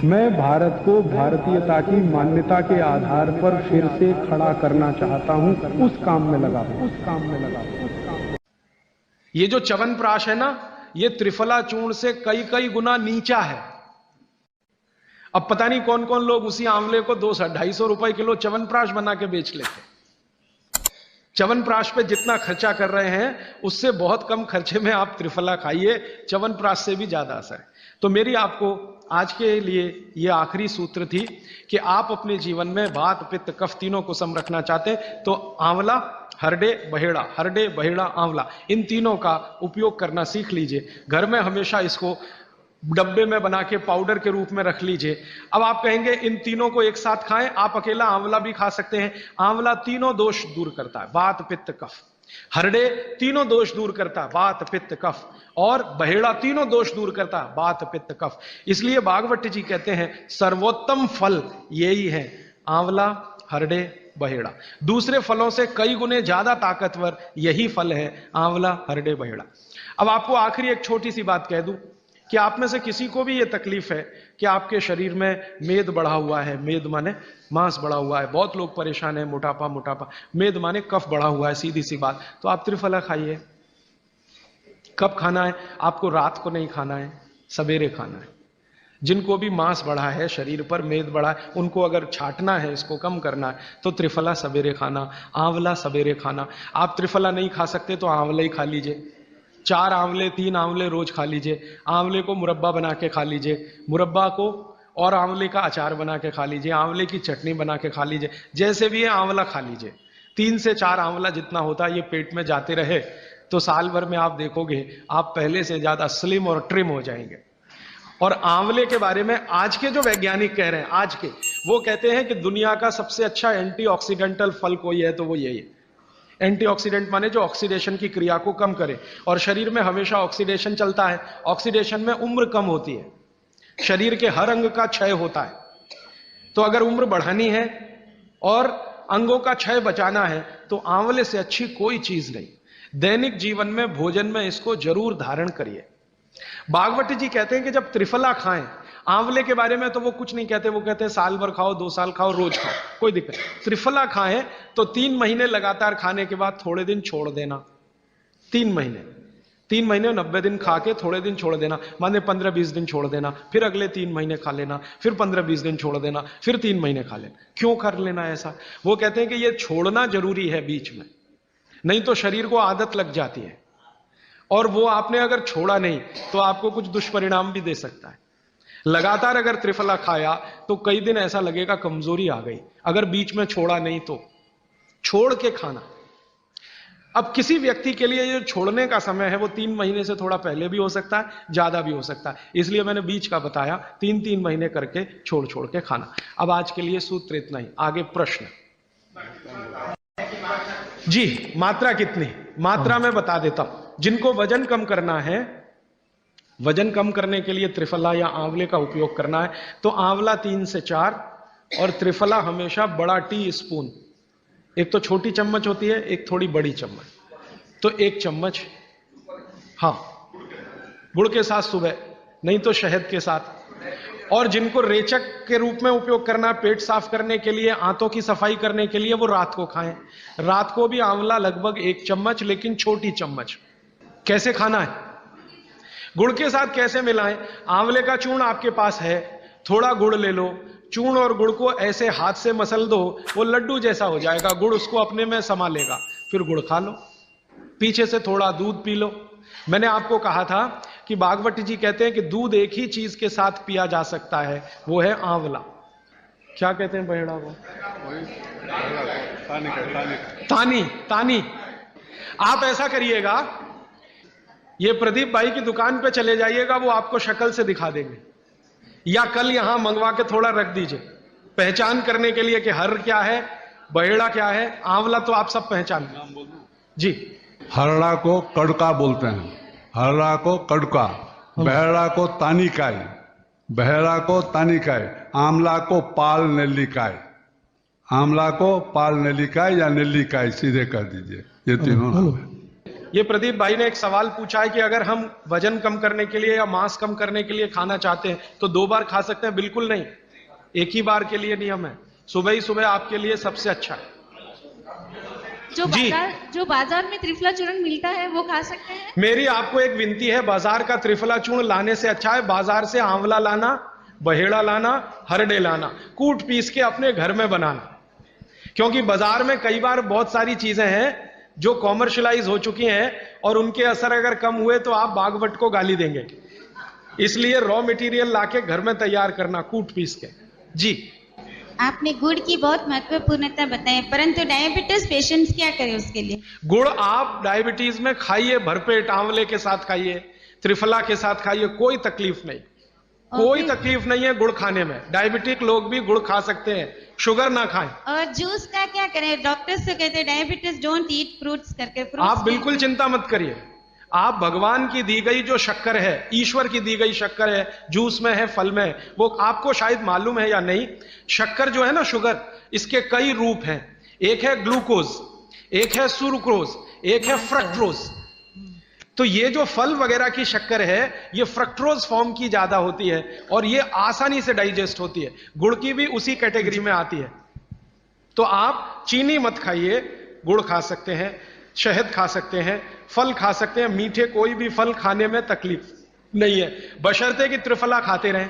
मैं भारत को भारतीयता की मान्यता के आधार पर फिर से खड़ा करना चाहता हूं, उस काम में लगा हूं। ये जो च्यवनप्राश है ना, ये त्रिफला चूर्ण से कई कई गुना नीचा है। अब पता नहीं कौन कौन लोग उसी आंवले को 200-250 रुपए किलो च्यवनप्राश बना के बेच लेते। च्यवनप्राश पे जितना खर्चा कर रहे हैं उससे बहुत कम खर्चे में आप त्रिफला खाइए, च्यवनप्राश से भी ज्यादा असर है। तो मेरी आपको आज के लिए ये आखिरी सूत्र थी कि आप अपने जीवन में वात पित्त कफ तीनों को सम रखना चाहते हैं तो आंवला, हरडे बहेड़ा आंवला, इन तीनों का उपयोग करना सीख लीजिए। घर में हमेशा इसको डब्बे में बना के पाउडर के रूप में रख लीजिए। अब आप कहेंगे इन तीनों को एक साथ खाएं, आप अकेला आंवला भी खा सकते हैं। आंवला तीनों दोष दूर करता है, वात पित्त कफ। हरडे तीनों दोष दूर करता है, वात पित्त कफ। और बहेड़ा तीनों दोष दूर करता है, वात पित्त कफ। इसलिए भागवत जी कहते हैं सर्वोत्तम फल यही है, आंवला, हरडे, बहेड़ा। दूसरे फलों से कई गुने ज्यादा ताकतवर यही फल है, आंवला, हरडे, बहेड़ा। अब आपको आखिरी एक छोटी सी बात कह दूं कि आप में से किसी को भी यह तकलीफ है कि आपके शरीर में मेद बढ़ा हुआ है, मेद माने मांस बढ़ा हुआ है, बहुत लोग परेशान है, मोटापा, मेद माने कफ बढ़ा हुआ है, सीधी सी बात। तो आप त्रिफला खाइए। कब खाना है? आपको रात को नहीं खाना है, सवेरे खाना है। जिनको भी मांस बढ़ा है शरीर पर, मेद बढ़ा है, उनको अगर छाटना है, इसको कम करना है, तो त्रिफला सवेरे खाना, आंवला सवेरे खाना। आप त्रिफला नहीं खा सकते तो आंवला ही खा लीजिए। 4 आंवले 3 आंवले रोज खा लीजिए। आंवले को मुरब्बा बना के खा लीजिए, मुरब्बा को और आंवले का अचार बना के खा लीजिए, आंवले की चटनी बना के खा लीजिए। जैसे भी है आंवला खा लीजिए। 3 से 4 आंवला जितना होता है ये पेट में जाते रहे तो साल भर में आप देखोगे आप पहले से ज्यादा स्लिम और ट्रिम हो जाएंगे। और आंवले के बारे में आज के जो वैज्ञानिक कह रहे हैं, आज के, वो कहते हैं कि दुनिया का सबसे अच्छा एंटीऑक्सीडेंटल फल कोई है तो वो यही है। एंटीऑक्सीडेंट माने जो ऑक्सीडेशन की क्रिया को कम करे, और शरीर में हमेशा ऑक्सीडेशन चलता है। ऑक्सीडेशन में उम्र कम होती है, शरीर के हर अंग का क्षय होता है। तो अगर उम्र बढ़ानी है और अंगों का क्षय बचाना है तो आंवले से अच्छी कोई चीज नहीं। दैनिक जीवन में भोजन में इसको जरूर धारण करिए। भागवत जी कहते हैं कि जब त्रिफला खाएं, आंवले के बारे में तो वो कुछ नहीं कहते, वो कहते हैं साल भर खाओ, 2 साल खाओ, रोज खाओ, कोई दिक्कत। त्रिफला खाएं तो 3 महीने लगातार खाने के बाद थोड़े दिन छोड़ देना। 3 महीने 90 दिन खा के थोड़े दिन छोड़ देना, माने 15-20 दिन छोड़ देना, फिर अगले 3 महीने खा लेना, फिर 15-20 दिन छोड़ देना, फिर 3 महीने खा लेना। क्यों कर लेना ऐसा? वो कहते हैं कि ये छोड़ना जरूरी है बीच में, नहीं तो शरीर को आदत लग जाती है और वो आपने अगर छोड़ा नहीं तो आपको कुछ दुष्परिणाम भी दे सकता है। लगातार अगर त्रिफला खाया तो कई दिन ऐसा लगेगा कमजोरी आ गई, अगर बीच में छोड़ा नहीं तो। छोड़ के खाना। अब किसी व्यक्ति के लिए जो छोड़ने का समय है वो 3 महीने से थोड़ा पहले भी हो सकता है, ज्यादा भी हो सकता है, इसलिए मैंने बीच का बताया। 3-3 महीने करके छोड़ के खाना। अब आज के लिए सूत्र इतना ही, आगे प्रश्न। जी, मात्रा कितनी? मात्रा में बता देता हूं। जिनको वजन कम करना है, वजन कम करने के लिए त्रिफला या आंवले का उपयोग करना है तो आंवला 3 से 4 और त्रिफला हमेशा बड़ा टी स्पून, एक तो छोटी चम्मच होती है, एक थोड़ी बड़ी चम्मच, तो 1 चम्मच। हाँ, गुड़ के साथ सुबह, नहीं तो शहद के साथ। और जिनको रेचक के रूप में उपयोग करना, पेट साफ करने के लिए, आंतों की सफाई करने के लिए, वो रात को खाएं। रात को भी आंवला लगभग 1 चम्मच, लेकिन छोटी चम्मच। कैसे खाना है? गुड़ के साथ कैसे मिलाएं? आंवले का चूर्ण आपके पास है, थोड़ा गुड़ ले लो, चूर्ण और गुड़ को ऐसे हाथ से मसल दो, वो लड्डू जैसा हो जाएगा, गुड़ उसको अपने में समा लेगा, फिर गुड़ खा लो। पीछे से थोड़ा दूध पी लो। मैंने आपको कहा था कि भागवत जी कहते हैं कि दूध एक ही चीज के साथ पिया जा सकता है, वो है आंवला। क्या कहते हैं बहेड़ा को? तानी। आप ऐसा करिएगा, ये प्रदीप भाई की दुकान पे चले जाइएगा, वो आपको शक्ल से दिखा देंगे, या कल यहां मंगवा के थोड़ा रख दीजिए पहचान करने के लिए कि हर क्या है, बहेड़ा क्या है, आंवला तो आप सब पहचान जी। हरड़ा को कड़का बोलते हैं, हरड़ा को कड़का, बहेड़ा को तानिकाय, बहेड़ा को तानिकाय, आंवला को पाल नेल्लिकाय, आंवला को पाल नेल्लिकाय या नेल्लिकाय सीधे कर दीजिए, ये तीनों नाम है। ये प्रदीप भाई ने एक सवाल पूछा है कि अगर हम वजन कम करने के लिए या मांस कम करने के लिए खाना चाहते हैं तो 2 बार खा सकते हैं? बिल्कुल नहीं, एक ही बार के लिए नियम है। सुबह ही सुबह आपके लिए सबसे अच्छा है। जो बाजार में त्रिफला चूर्ण मिलता है वो खा सकते हैं? मेरी आपको एक विनती है, बाजार का त्रिफला चूर्ण लाने से अच्छा है बाजार से आंवला लाना, बहेड़ा लाना, हरडे लाना, कूट पीस के अपने घर में बनाना। क्योंकि बाजार में कई बार बहुत सारी चीजें हैं जो कॉमर्शलाइज हो चुकी हैं और उनके असर अगर कम हुए तो आप बागवट को गाली देंगे। इसलिए रॉ मटेरियल लाके घर में तैयार करना, कूट पीस के। जी, आपने गुड़ की बहुत महत्वपूर्णता बताई, परंतु डायबिटीज पेशेंट्स क्या करें उसके लिए? गुड़ आप डायबिटीज में खाइए, भरपेट आंवले के साथ खाइए, त्रिफला के साथ खाइए, कोई तकलीफ नहीं, कोई तकलीफ नहीं है गुड़ खाने में। डायबिटिक लोग भी गुड़ खा सकते हैं, शुगर ना खाएं। और जूस का क्या करें? डॉक्टर्स तो कहते हैं डायबिटीज डोंट ईट फ्रूट्स करके। आप बिल्कुल चिंता मत करिए, आप भगवान की दी गई जो शक्कर है, ईश्वर की दी गई शक्कर है, जूस में है, फल में है, वो आपको शायद मालूम है या नहीं। शक्कर जो है ना, शुगर, इसके कई रूप हैं। एक है ग्लूकोज, एक है सुक्रोज, एक है फ्रक्टोज। तो ये जो फल वगैरह की शक्कर है ये फ्रक्टोज फॉर्म की ज्यादा होती है और ये आसानी से डाइजेस्ट होती है। गुड़ की भी उसी कैटेगरी में आती है। तो आप चीनी मत खाइए, गुड़ खा सकते हैं, शहद खा सकते हैं, फल खा सकते हैं। मीठे कोई भी फल खाने में तकलीफ नहीं है, बशर्ते कि त्रिफला खाते रहें,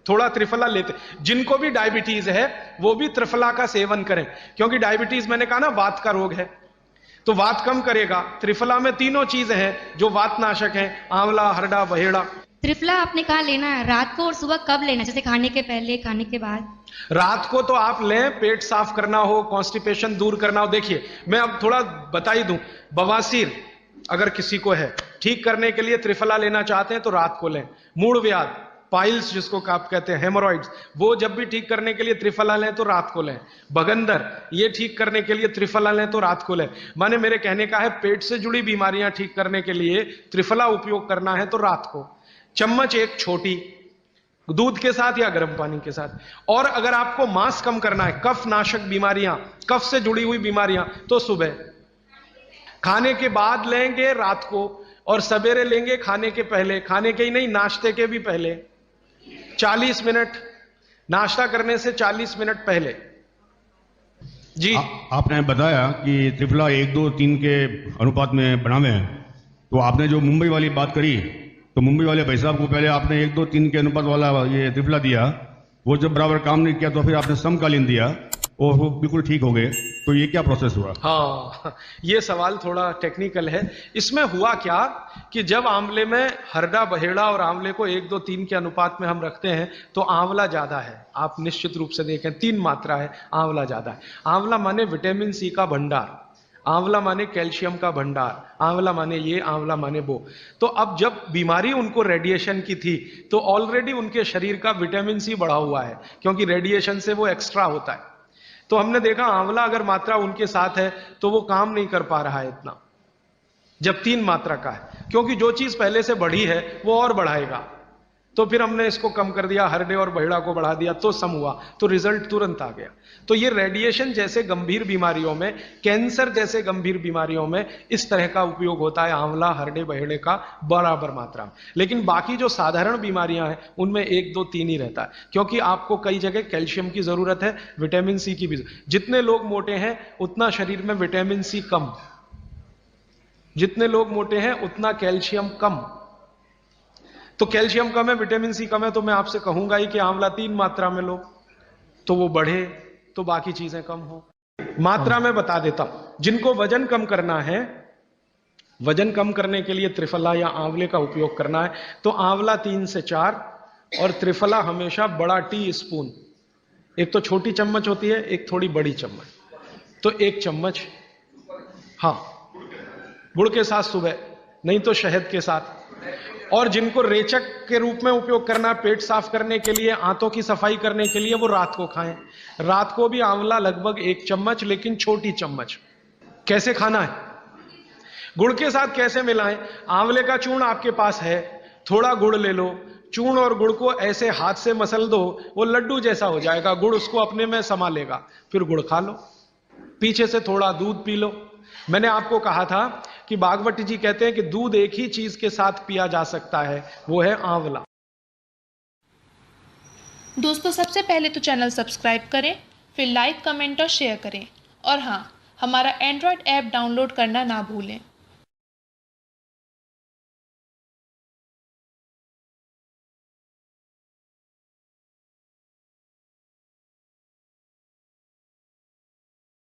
थोड़ा त्रिफला लेते। जिनको भी डायबिटीज है वो भी त्रिफला का सेवन करें, क्योंकि डायबिटीज मैंने कहा ना वात का रोग है, तो वात कम करेगा। त्रिफला में तीनों चीजें हैं जो वात नाशक हैं, आंवला, हरडा, बहेड़ा। त्रिफला आपने कहा लेना है रात को और सुबह कब लेना, जैसे खाने के पहले, खाने के बाद? रात को तो आप लें, पेट साफ करना हो, कॉन्स्टिपेशन दूर करना हो। देखिए मैं अब थोड़ा बता ही दूं, बवासीर अगर किसी को है, ठीक करने के लिए त्रिफला लेना चाहते हैं तो रात को लें। मूड व्याध, पाइल्स जिसको आप कहते हैं, हेमोरॉइड्स, वो जब भी ठीक करने के लिए त्रिफला लें तो रात को लें। बगंदर, ये ठीक करने के लिए त्रिफला लें तो रात को लें। माने मेरे कहने का है, पेट से जुड़ी बीमारियां ठीक करने के लिए त्रिफला उपयोग करना है तो रात को। चम्मच एक छोटी, दूध के साथ या गर्म पानी के साथ। और अगर आपको मांस कम करना है, कफ नाशक बीमारियां, कफ से जुड़ी हुई बीमारियां, तो सुबह खाने के बाद लेंगे, रात को, और सवेरे लेंगे खाने के पहले। खाने के ही नहीं, नाश्ते के भी पहले 40 मिनट, नाश्ता करने से 40 मिनट पहले। जी, आपने बताया कि त्रिफला 1, 2, 3 के अनुपात में बनावे हैं, तो आपने जो मुंबई वाली बात करी, तो मुंबई वाले भाई साहब को पहले आपने 1, 2, 3 के अनुपात वाला ये त्रिफला दिया, वो जब बराबर काम नहीं किया तो फिर आपने समकालीन दिया और वो बिल्कुल ठीक हो गए। तो ये क्या प्रोसेस हुआ? हाँ, ये सवाल थोड़ा टेक्निकल है। इसमें हुआ क्या कि जब आंवले में हरडा, बहेड़ा और आंवले को 1, 2, 3 के अनुपात में हम रखते हैं तो आंवला ज्यादा है। आप निश्चित रूप से देखें, 3 मात्रा है, आंवला ज्यादा है। आंवला माने विटामिन सी का भंडार, आंवला माने कैल्शियम का भंडार, आंवला माने ये, आंवला माने वो। तो अब जब बीमारी उनको रेडिएशन की थी तो ऑलरेडी उनके शरीर का विटामिन सी बढ़ा हुआ है, क्योंकि रेडिएशन से वो एक्स्ट्रा होता है। तो हमने देखा आंवला अगर मात्रा उनके साथ है तो वो काम नहीं कर पा रहा है इतना, जब 3 मात्रा का है, क्योंकि जो चीज पहले से बढ़ी है वो और बढ़ाएगा। तो फिर हमने इसको कम कर दिया, हरडे और बहेड़ा को बढ़ा दिया, तो सम हुआ, तो रिजल्ट तुरंत आ गया। तो ये रेडिएशन जैसे गंभीर बीमारियों में, कैंसर जैसे गंभीर बीमारियों में इस तरह का उपयोग होता है आंवला, हरडे, बहेड़े का बराबर मात्रा में। लेकिन बाकी जो साधारण बीमारियां हैं उनमें 1, 2, 3 ही रहता है, क्योंकि आपको कई जगह कैल्शियम की जरूरत है, विटामिन सी की भी। जितने लोग मोटे हैं उतना शरीर में विटामिन सी कम, जितने लोग मोटे हैं उतना कैल्शियम कम। तो कैल्शियम कम है, विटामिन सी कम है, तो मैं आपसे कहूंगा ही कि आंवला 3 मात्रा में लो तो वो बढ़े, तो बाकी चीजें कम हो। मात्रा में बता देता हूं। जिनको वजन कम करना है, वजन कम करने के लिए त्रिफला या आंवले का उपयोग करना है तो आंवला 3 से 4 और त्रिफला हमेशा बड़ा टी स्पून, एक तो छोटी चम्मच होती है, एक थोड़ी बड़ी चम्मच, तो 1 चम्मच, हाँ, गुड़ के साथ सुबह, नहीं तो शहद के साथ। और जिनको रेचक के रूप में उपयोग करना, पेट साफ करने के लिए, आंतों की सफाई करने के लिए, वो रात को खाएं। रात को भी आंवला लगभग 1 चम्मच, लेकिन छोटी चम्मच। कैसे खाना है, गुड़ के साथ कैसे मिलाएं? आंवले का चूर्ण आपके पास है, थोड़ा गुड़ ले लो, चूर्ण और गुड़ को ऐसे हाथ से मसल दो, वो लड्डू जैसा हो जाएगा, गुड़ उसको अपने में समा लेगा, फिर गुड़ खा लो। पीछे से थोड़ा दूध पी लो। मैंने आपको कहा था कि भागवती जी कहते हैं कि दूध एक ही चीज के साथ पिया जा सकता है, वो है आंवला। दोस्तों, सबसे पहले तो चैनल सब्सक्राइब करें, फिर लाइक, कमेंट और शेयर करें, और हाँ, हमारा एंड्रॉयड ऐप डाउनलोड करना ना भूलें।